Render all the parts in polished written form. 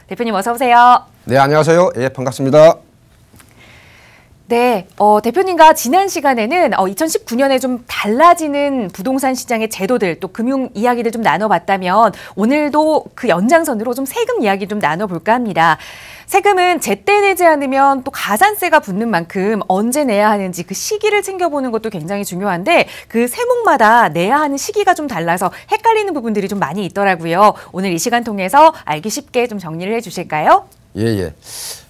대표님 어서 오세요. 네, 안녕하세요. 예, 반갑습니다. 네, 대표님과 지난 시간에는 2019년에 좀 달라지는 부동산 시장의 제도들 또 금융 이야기를 좀 나눠봤다면 오늘도 그 연장선으로 좀 세금 이야기 좀 나눠볼까 합니다. 세금은 제때 내지 않으면 또 가산세가 붙는 만큼 언제 내야 하는지 그 시기를 챙겨보는 것도 굉장히 중요한데 그 세목마다 내야 하는 시기가 좀 달라서 헷갈리는 부분들이 좀 많이 있더라고요. 오늘 이 시간 통해서 알기 쉽게 좀 정리를 해주실까요? 예.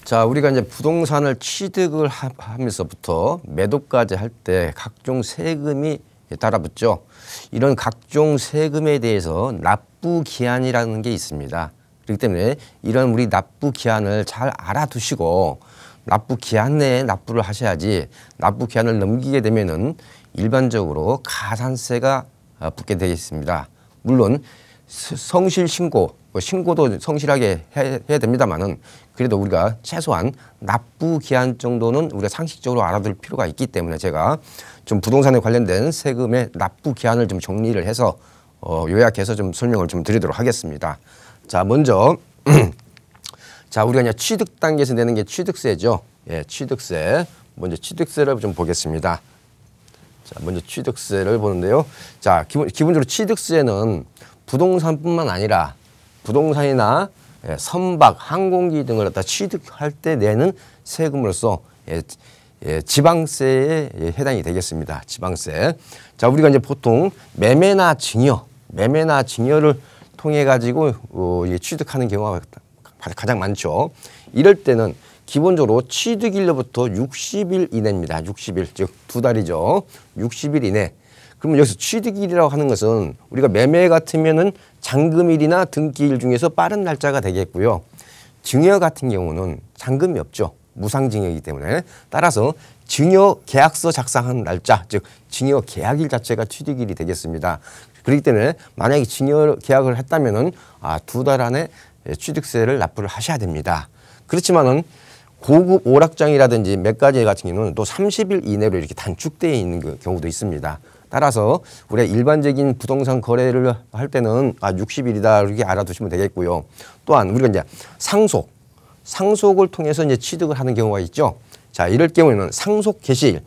자, 우리가 이제 부동산을 취득을 하면서부터 매도까지 할 때 각종 세금이 따라붙죠. 이런 각종 세금에 대해서 납부 기한이라는 게 있습니다. 그렇기 때문에 이런 우리 납부 기한을 잘 알아두시고 납부 기한 내에 납부를 하셔야지 납부 기한을 넘기게 되면은 일반적으로 가산세가 붙게 되겠습니다. 물론 성실 신고, 신고도 성실하게 해야 됩니다만은 그래도 우리가 최소한 납부 기한 정도는 우리가 상식적으로 알아둘 필요가 있기 때문에 제가 좀 부동산에 관련된 세금의 납부 기한을 좀 정리를 해서 요약해서 좀 설명을 좀 드리도록 하겠습니다. 자, 먼저 자, 우리가 이제 취득 단계에서 내는 게 취득세죠. 예, 취득세. 먼저 취득세를 좀 보겠습니다. 자, 먼저 취득세를 보는데요. 자, 기본적으로 취득세는 부동산뿐만 아니라 부동산이나 선박, 항공기 등을 갖다 취득할 때 내는 세금으로서 지방세에 해당이 되겠습니다. 지방세. 자, 우리가 이제 보통 매매나 증여를 통해 가지고 취득하는 경우가 가장 많죠. 이럴 때는 기본적으로 취득일로부터 60일 이내입니다. 60일, 즉 2달이죠. 60일 이내. 그러면 여기서 취득일이라고 하는 것은 우리가 매매 같으면은 잔금일이나 등기일 중에서 빠른 날짜가 되겠고요. 증여 같은 경우는 잔금이 없죠. 무상증여이기 때문에. 따라서 증여 계약서 작성한 날짜, 즉 증여 계약일 자체가 취득일이 되겠습니다. 그렇기 때문에 만약에 증여 계약을 했다면은 2달 안에 취득세를 납부를 하셔야 됩니다. 그렇지만은 고급 오락장이라든지 몇 가지 같은 경우는 또 30일 이내로 이렇게 단축되어 있는 경우도 있습니다. 따라서 우리가 일반적인 부동산 거래를 할 때는 60일이다 이렇게 알아두시면 되겠고요. 또한 우리가 이제 상속을 통해서 이제 취득을 하는 경우가 있죠. 자, 이럴 경우에는 상속 개시일,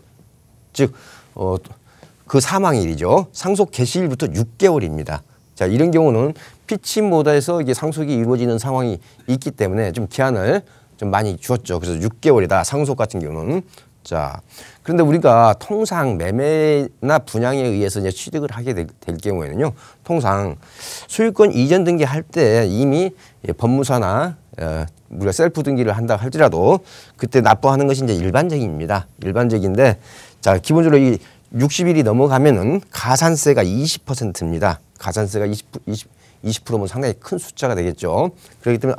즉 그 사망일이죠. 상속 개시일부터 6개월입니다. 자, 이런 경우는 피치 못해서 이게 상속이 이루어지는 상황이 있기 때문에 좀 기한을 좀 많이 주었죠. 그래서 6개월이다. 상속 같은 경우는. 자, 그런데 우리가 통상 매매나 분양에 의해서 이제 취득을 하게 될 경우에는요, 통상 소유권 이전 등기할 때 이미 법무사나 우리가 셀프 등기를 한다 할지라도 그때 납부하는 것이 이제 일반적입니다. 일반적인데, 자, 기본적으로 이 60일이 넘어가면은 가산세가 20%입니다. 가산세가 20%면 상당히 큰 숫자가 되겠죠. 그렇기 때문에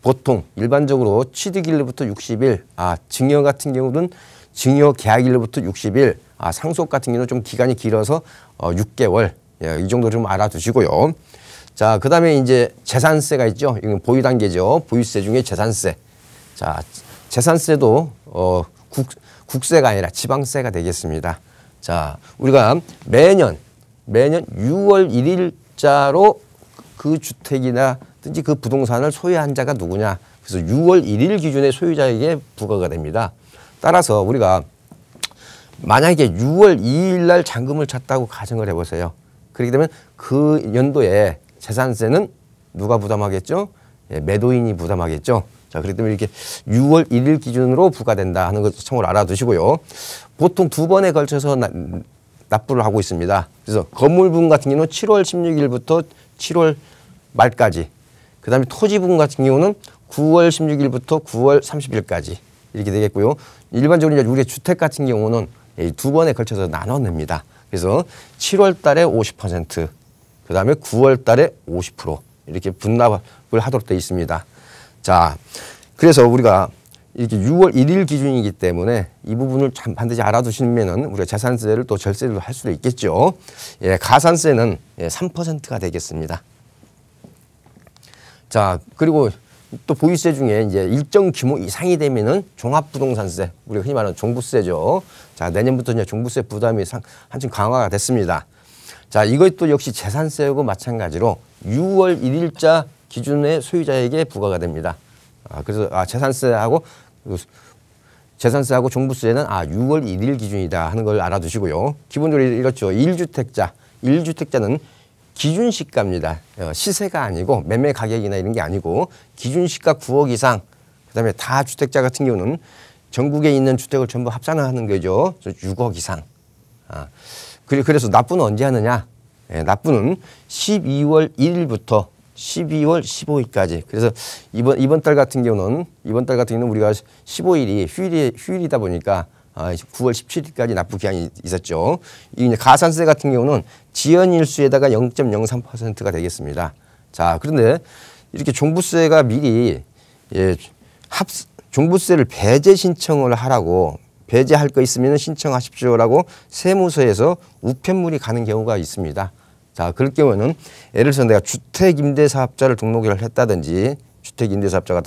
보통 일반적으로 취득일로부터 60일, 증여 같은 경우는 증여 계약일로부터 60일, 상속 같은 경우는 좀 기간이 길어서 6개월, 이 정도 좀 알아두시고요. 자, 그 다음에 이제 재산세가 있죠. 이건 보유 단계죠. 보유세 중에 재산세. 자, 재산세도 국세가 아니라 지방세가 되겠습니다. 자, 우리가 매년 6월 1일자로 그 주택이나든지 그 부동산을 소유한 자가 누구냐. 그래서 6월 1일 기준의 소유자에게 부과가 됩니다. 따라서 우리가 만약에 6월 2일 날 잔금을 찼다고 가정을 해보세요. 그렇게 되면 그 연도에 재산세는 누가 부담하겠죠? 매도인이 부담하겠죠. 자, 그렇기 때문에 이렇게 6월 1일 기준으로 부과된다 하는 것을 참고로 알아두시고요. 보통 2번에 걸쳐서 납부를 하고 있습니다. 그래서 건물분 같은 경우는 7월 16일부터 7월 말까지, 그 다음에 토지분 같은 경우는 9월 16일부터 9월 30일까지 이렇게 되겠고요. 일반적으로 이제 우리 주택 같은 경우는 2번에 걸쳐서 나눠 냅니다. 그래서 7월 달에 50%, 그 다음에 9월 달에 50% 이렇게 분납을 하도록 되어 있습니다. 자, 그래서 우리가 이렇게 6월 1일 기준이기 때문에 이 부분을 참 반드시 알아두시면은 우리가 재산세를 또 절세를 할 수도 있겠죠. 예, 가산세는 3%가 되겠습니다. 자, 그리고 또 보유세 중에 이제 일정 규모 이상이 되면은 종합부동산세, 우리가 흔히 말하는 종부세죠. 자, 내년부터 이제 종부세 부담이 한층 강화가 됐습니다. 자, 이것도 역시 재산세하고 마찬가지로 6월 1일자 기준의 소유자에게 부과가 됩니다. 그래서 재산세하고 종부세는 6월 1일 기준이다 하는 걸 알아두시고요. 기본적으로 이렇죠. 1주택자는 기준시가입니다. 시세가 아니고 매매 가격이나 이런 게 아니고 기준시가 9억 이상, 그다음에 다주택자 같은 경우는 전국에 있는 주택을 전부 합산하는 거죠. 6억 이상. 그래서 납부는 언제 하느냐? 납부는 12월 1일부터 12월 15일까지. 그래서 이번 달 같은 경우는 우리가 15일이 휴일이다 보니까 9월 17일까지 납부 기한이 있었죠. 이 가산세 같은 경우는 지연일수에다가 0.03%가 되겠습니다. 자, 그런데 이렇게 종부세가 미리 종부세를 배제 신청을 하라고, 배제할 거 있으면 신청하십시오라고 세무서에서 우편물이 가는 경우가 있습니다. 자, 그럴 경우는 예를 들어서 내가 주택임대사업자를 등록을 했다든지 주택임대사업자가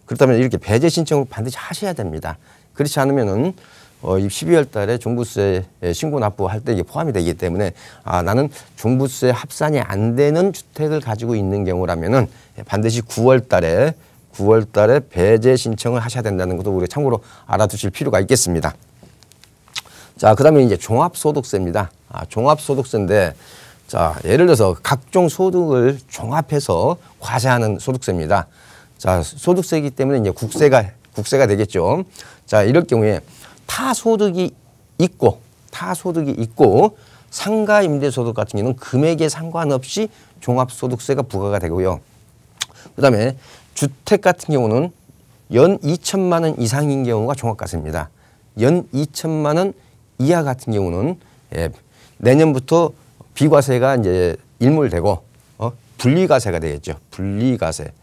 그렇다면 이렇게 배제 신청을 반드시 하셔야 됩니다. 그렇지 않으면은 12월 달에 종부세 신고 납부할 때 이게 포함이 되기 때문에 나는 종부세 합산이 안 되는 주택을 가지고 있는 경우라면은 반드시 9월 달에 배제 신청을 하셔야 된다는 것도 우리가 참고로 알아두실 필요가 있겠습니다. 자, 그다음에 이제 종합소득세입니다. 종합소득세인데, 자, 예를 들어서 각종 소득을 종합해서 과세하는 소득세입니다. 자, 소득세이기 때문에 이제 국세가 되겠죠. 자, 이럴 경우에 타소득이 있고 상가 임대소득 같은 경우는 금액에 상관없이 종합소득세가 부과가 되고요. 그다음에 주택 같은 경우는 연 2천만 원 이상인 경우가 종합과세입니다. 연 2천만 원 이하 같은 경우는 내년부터 비과세가 이제 일몰되고 분리과세가 되겠죠. 분리과세.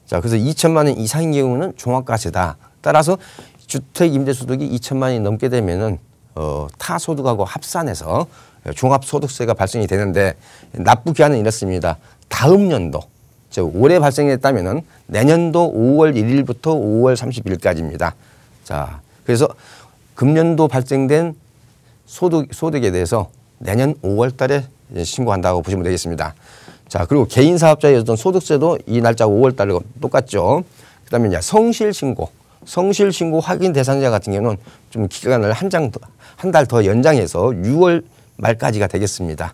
자, 그래서 2천만 원 이상인 경우는 종합과세다. 따라서 주택 임대소득이 2천만 원이 넘게 되면은 타소득하고 합산해서 종합소득세가 발생이 되는데, 납부 기한은 이렇습니다. 다음 연도, 즉 올해 발생했다면은 내년도 5월 1일부터 5월 30일까지입니다. 자, 그래서 금년도 발생된 소득에 대해서 내년 5월 달에 신고한다고 보시면 되겠습니다. 자, 그리고 개인 사업자의 어떤 소득세도 이 날짜 5월 달과 똑같죠. 그다음에 이제 성실신고 확인 대상자 같은 경우는 좀 기간을 한 달 더 연장해서 6월 말까지가 되겠습니다.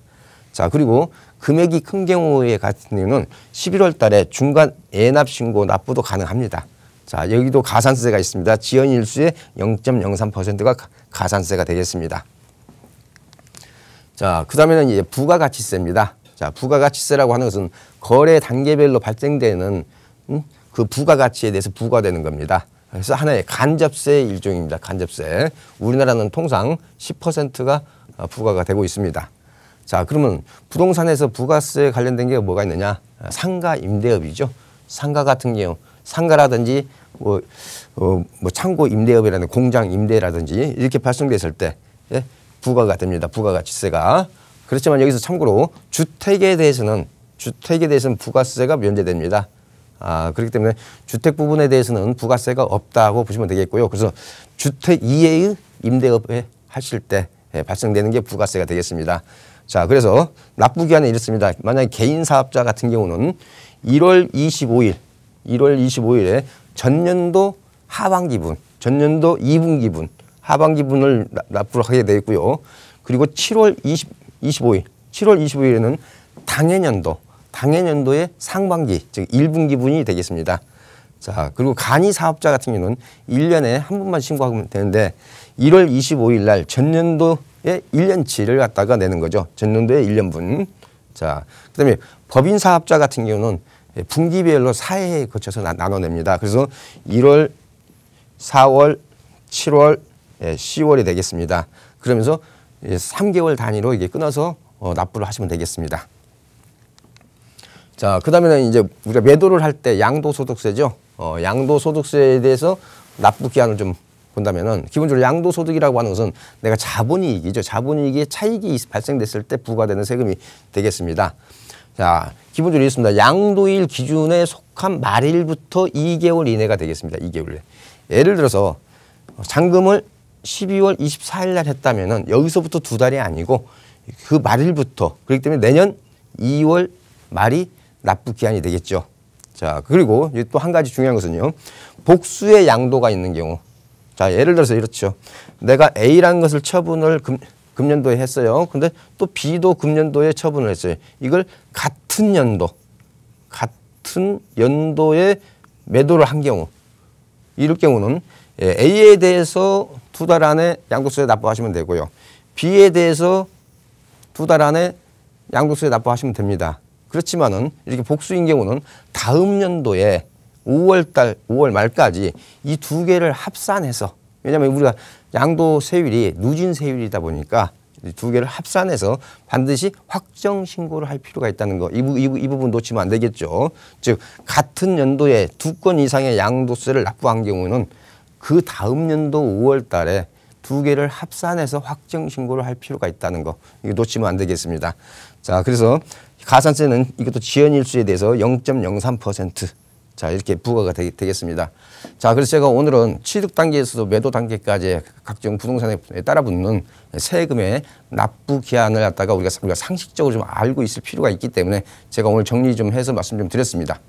자, 그리고 금액이 큰 경우에 같은 경우는 11월 달에 중간 애납신고 납부도 가능합니다. 자, 여기도 가산세가 있습니다. 지연일수의 0.03%가 가산세가 되겠습니다. 자, 그 다음에는 이제 부가가치세입니다. 자, 부가가치세라고 하는 것은 거래 단계별로 발생되는 그 부가가치에 대해서 부과되는 겁니다. 그래서 하나의 간접세의 일종입니다. 간접세. 우리나라는 통상 10%가 부과가 되고 있습니다. 자, 그러면 부동산에서 부가세 관련된 게 뭐가 있느냐? 상가 임대업이죠. 상가 같은 경우, 상가라든지 창고 임대업이라든지 공장 임대라든지 이렇게 발생됐을 때 부과가 됩니다. 부가가치세가. 그렇지만 여기서 참고로 주택에 대해서는 부가세가 면제됩니다. 그렇기 때문에 주택 부분에 대해서는 부가세가 없다고 보시면 되겠고요. 그래서 주택 이외의 임대업에 하실 때 발생되는 게 부가세가 되겠습니다. 자, 그래서 납부 기한은 이렇습니다. 만약에 개인 사업자 같은 경우는 1월 25일에 전년도 하반기분, 전년도 2분기분, 하반기분을 납부를 하게 되어 있고요. 그리고 7월 25일에는 당해년도의 상반기, 즉 1분기분이 되겠습니다. 자, 그리고 간이 사업자 같은 경우는 1년에 한 번만 신고하면 되는데 1월 25일 날 전년도의 1년치를 갖다가 내는 거죠. 전년도의 1년분. 자, 그다음에 법인 사업자 같은 경우는 분기별로 4회에 거쳐서 나눠냅니다. 그래서 1월, 4월, 7월, 10월이 되겠습니다. 그러면서 3개월 단위로 이게 끊어서 납부를 하시면 되겠습니다. 자, 그 다음에는 이제 우리가 매도를 할 때 양도소득세죠. 양도소득세에 대해서 납부 기한을 좀 본다면은 기본적으로 양도소득이라고 하는 것은 내가 자본이익이죠. 자본이익의 차익이 발생됐을 때 부과되는 세금이 되겠습니다. 자, 기본적으로 있습니다. 양도일 기준에 속한 말일부터 2개월 이내가 되겠습니다. 2개월 이내. 예를 들어서 잔금을 12월 24일 날 했다면은 여기서부터 2달이 아니고 그 말일부터, 그렇기 때문에 내년 2월 말이 납부 기한이 되겠죠. 자, 그리고 또 한 가지 중요한 것은요. 복수의 양도가 있는 경우. 자, 예를 들어서 이렇죠. 내가 A라는 것을 처분을 금년도에 했어요. 근데 또 B도 금년도에 처분을 했어요. 이걸 같은 연도에 매도를 한 경우. 이럴 경우는 A에 대해서 2달 안에 양도세 납부하시면 되고요. B에 대해서 2달 안에 양도세 납부하시면 됩니다. 그렇지만은 이렇게 복수인 경우는 다음 연도에 5월 말까지 이 두 개를 합산해서, 왜냐하면 우리가 양도세율이 누진세율이다 보니까 이 두 개를 합산해서 반드시 확정 신고를 할 필요가 있다는 거. 이 부분 놓치면 안 되겠죠. 즉 같은 연도에 2건 이상의 양도세를 납부한 경우는 그 다음 연도 5월 달에 두 개를 합산해서 확정 신고를 할 필요가 있다는 거. 이거 놓치면 안 되겠습니다. 자, 그래서 가산세는 이것도 지연일수에 대해서 0.03% 자, 이렇게 부과가 되겠습니다. 자, 그래서 제가 오늘은 취득 단계에서도 매도 단계까지 각종 부동산에 따라붙는 세금의 납부 기한을 갖다가 우리가 상식적으로 좀 알고 있을 필요가 있기 때문에 제가 오늘 정리 좀 해서 말씀 좀 드렸습니다.